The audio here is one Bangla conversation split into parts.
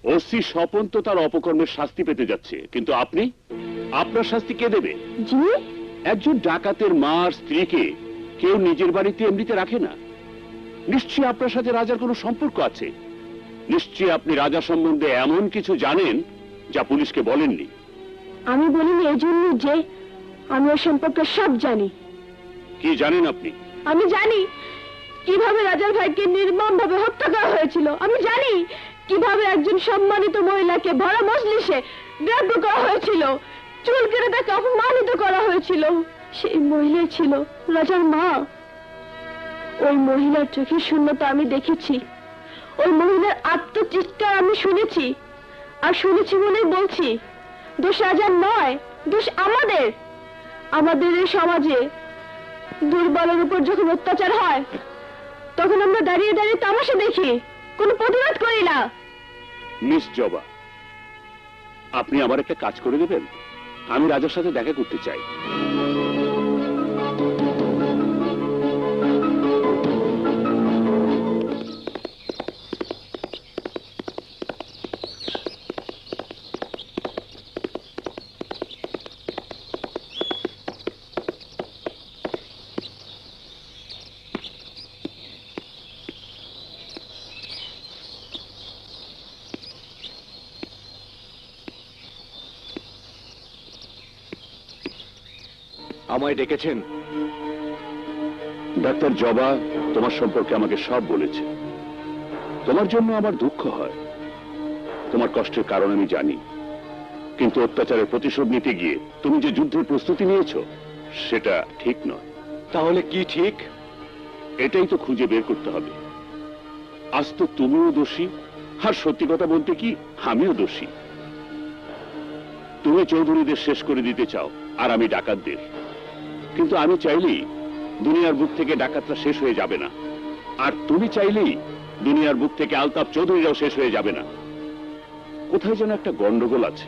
ওসি স্বপন তো তার অপকর্মের শাস্তি পেতে যাচ্ছে, কিন্তু আপনি, আপনার শাস্তি কে দেবে? জি, একজন ডাকাতের মা আর স্ত্রীকে কেউ নিজের বাড়িতে এমনিতে রাখে না। নিশ্চয়ই আপনার সাথে রাজার কোনো সম্পর্ক আছে। নিশ্চয়ই আপনি রাজা সম্বন্ধে এমন কিছু জানেন যা পুলিশকে বলেননি। আমি বলিনি এই জন্য যে আমি ওর সম্পর্কে সব জানি। কি জানেন আপনি? আমি জানি কিভাবে রাজার ভাইকে নির্মমভাবে হত্যা করা হয়েছিল। আমি জানি কিভাবে একজন সম্মানিত মহিলাকে ভরা মজলিসে গ্রেফতার করা হয়েছিল, চুল কেটে তাকে অপমানিত করা হয়েছিল। সেই মহিলা ছিল রাজার মা। ওই মহিলার চোখের শূন্যতা আমি দেখেছি, ওই মহিলার আত্মচিৎকার আমি শুনেছি, আর শুনেছি বলেই বলছি, দোষ রাজার নয়, দোষ আমাদের। আমাদের এই সমাজে দুর্বলের উপর যখন অত্যাচার হয় তখন আমরা দাঁড়িয়ে দাঁড়িয়ে তামাশা দেখি, কোনো প্রতিবাদ করি না। মিস জবা, আপনি আমার একটা কাজ করে দেবেন? আমি রাজার সাথে দেখা করতে চাই। আমায় ডেকেছেন? ডাক্তার জবা তোমার সম্পর্কে আমাকে সব বলেছে। তোমার জন্য আমার দুঃখ হয়, তোমার কষ্টের কারণ আমি জানি, কিন্তু অত্যাচারের প্রতিশোধ নিতে গিয়ে তুমি যে যুদ্ধের প্রস্তুতি নিয়েছো সেটা ঠিক নয়। তাহলে কি ঠিক? এটাই তো খুঁজে বের করতে হবে। আজ তো তুমিও দোষী, আর সত্যি কথা বলতে কি আমিও দোষী। তুমি চৌধুরীদের শেষ করে দিতে চাও আর আমি ডাকাতদের, কিন্তু আমি চাইলেই দুনিয়ার বুক থেকে ডাকাতরা শেষ হয়ে যাবে না, আর তুমি চাইলেই দুনিয়ার বুক থেকে আলতাফ চৌধুরীরাও শেষ হয়ে যাবে না। কোথায় যেন একটা গন্ডগোল আছে,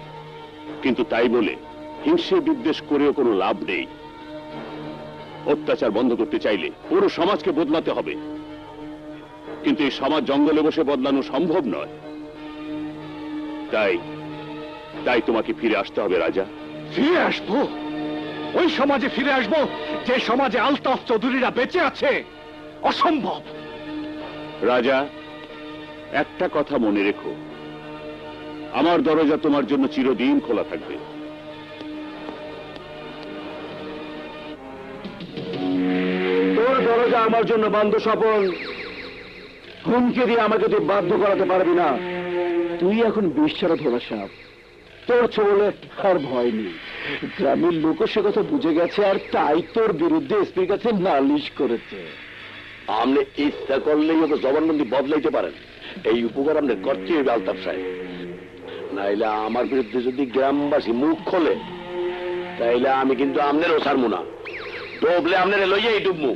কিন্তু তাই বলে হিংসে বিদ্বেষ করেও কোনো লাভ নেই। অত্যাচার বন্ধ করতে চাইলে পুরো সমাজকে বদলাতে হবে, কিন্তু এই সমাজ জঙ্গলে বসে বদলানো সম্ভব নয়। তাই তাই তোমাকে ফিরে আসতে হবে রাজা। ফিরে আসবো? ওই সমাজে ফিরে আসবো যে সমাজে আলতাফ চৌধুরীরা বেঁচে আছে? অসম্ভব। রাজা, একটা কথা মনে রেখো, আমার দরজা তোমার জন্য চিরদিন খোলা থাকবে। তোর দরজা আমার জন্য বন্ধ স্বপন। হুমকি দিয়ে আমাকে তুই বাধ্য করাতে পারবি না। তুই এখন বিশ্বরা ধরা সাপ, তোর চলে আর ভয় নেই। গ্রামের লোক সে কথা বুঝে গেছে, আর তাই তোর বিরুদ্ধে এসপির কাছে নালিশ করেছে। আপনি ইচ্ছা করলেই ওকে জবানবন্দি বদলাইতে পারেন, এই উপকার আপনি করতে হবে আলতাফ সাহেব। নাইলে আমার বিরুদ্ধে যদি গ্রামবাসী মুখ খোলে তাইলে আমি কিন্তু আপনারও ছাড়বো না, ডুবলে আপনার লইয়াই ডুবমু।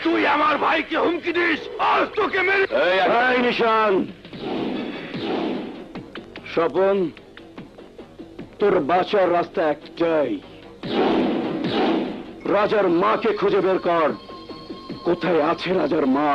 তুই আমার ভাইকে হুমকি দিস, আজ তোকে মেরে। এই নিশান, স্বপন, তোর বাঁচার রাস্তা একটাই, রাজার মাকে খুঁজে বের কর। কোথায় আছে রাজার মা?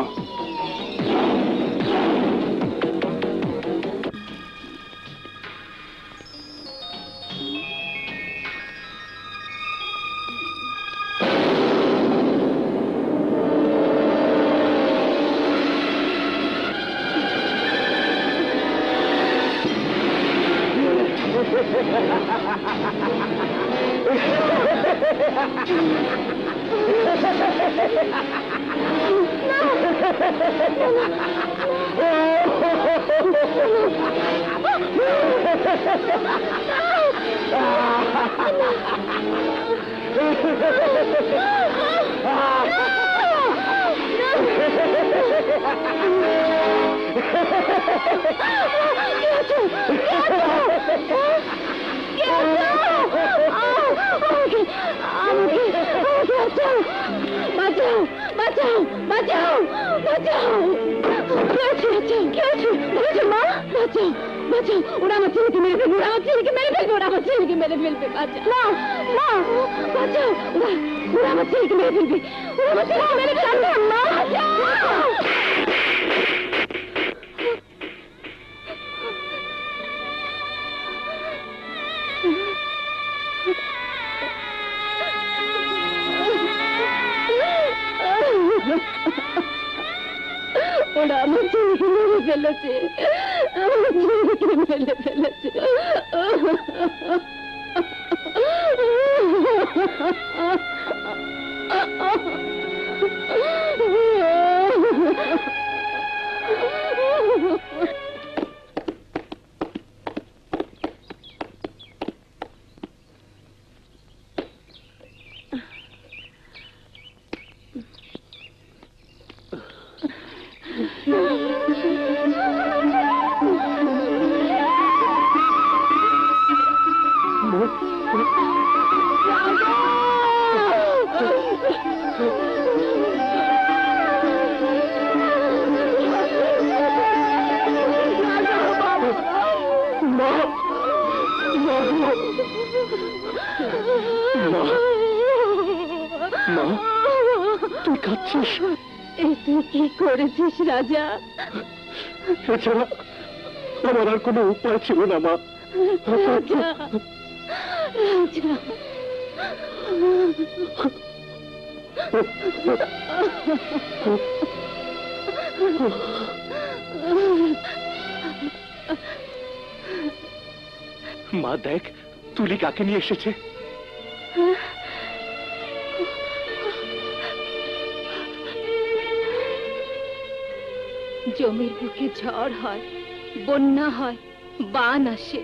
ওরা আমার ছেলেকে মেরে ফেলবে, ওরা আমার ছেলেকে মেরে ফেলবে, ওরা আমার ছেলেকে মেরে ফেলবে। না মা, বাঁচাও, ওরা আমার ছেলেকে মেরে ফেলবে, ওরা আমার ছেলেকে মেরে ফেলবে। মা, বাঁচাও। ফেলেছে, আমার ছেলেকে মেরে ফেলেছে। তুই কাঁদছিস? তুই কি করেছিস রাজা? এছাড়া আমার আর কোনো উপায় ছিল না মা। রাজা, রাজা, মা দেখ, তুলি কাকে নিয়ে এসেছে। জমির বুকে ঝড় হয়, বন্যা হয়, বান আসে,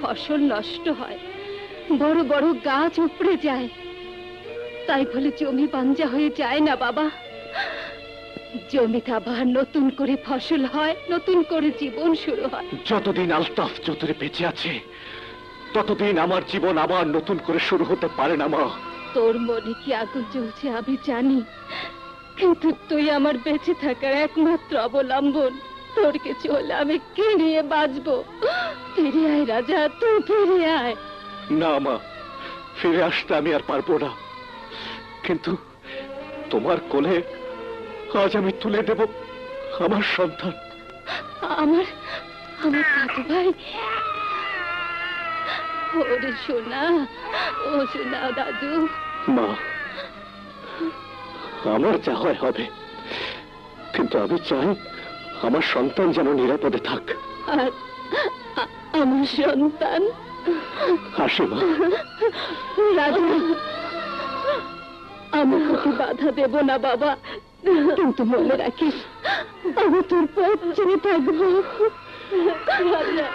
ফসল নষ্ট হয়, বড় বড় গাছ উপড়ে যায়, তাই বলে জমি বাঞ্জা হয়ে যায় না বাবা। জমিতে আবার নতুন করে ফসল হয়, নতুন করে জীবন শুরু হয়। যতদিন আলতাফ চৌধুরী বেঁচে আছে ততদিন আমার জীবন আবার নতুন করে শুরু হতে পারে না মা। তোর মনে কি আগুন জ্বলছে আমি জানি, কিন্তু তুই আমার বেঁচে থাকার একমাত্র অবলম্বন। তোর কিছু হলে আমি কে নিয়ে বাঁচবো? ফিরে আয় রাজা, তুই ফিরে আয়। না মা, ফিরে আসতে আমি আর পারবো না, কিন্তু তোমার কোলে আজ আমি তুলে দেব আমার সন্তান। আমার আমার দাদু ভাই, ওরে সোনা, ও সোনা দাদু। মা, আমার যা হয় হবে, কিন্তু আমি চাই আমার সন্তান যেন নিরাপদে থাক। আর আমার সন্তান আসে মা। রাজা, আমি তোকে বাধা দেব না বাবা, কিন্তু মনে রাখিস আমি তোর পথ চেয়ে থাকবো রাজা।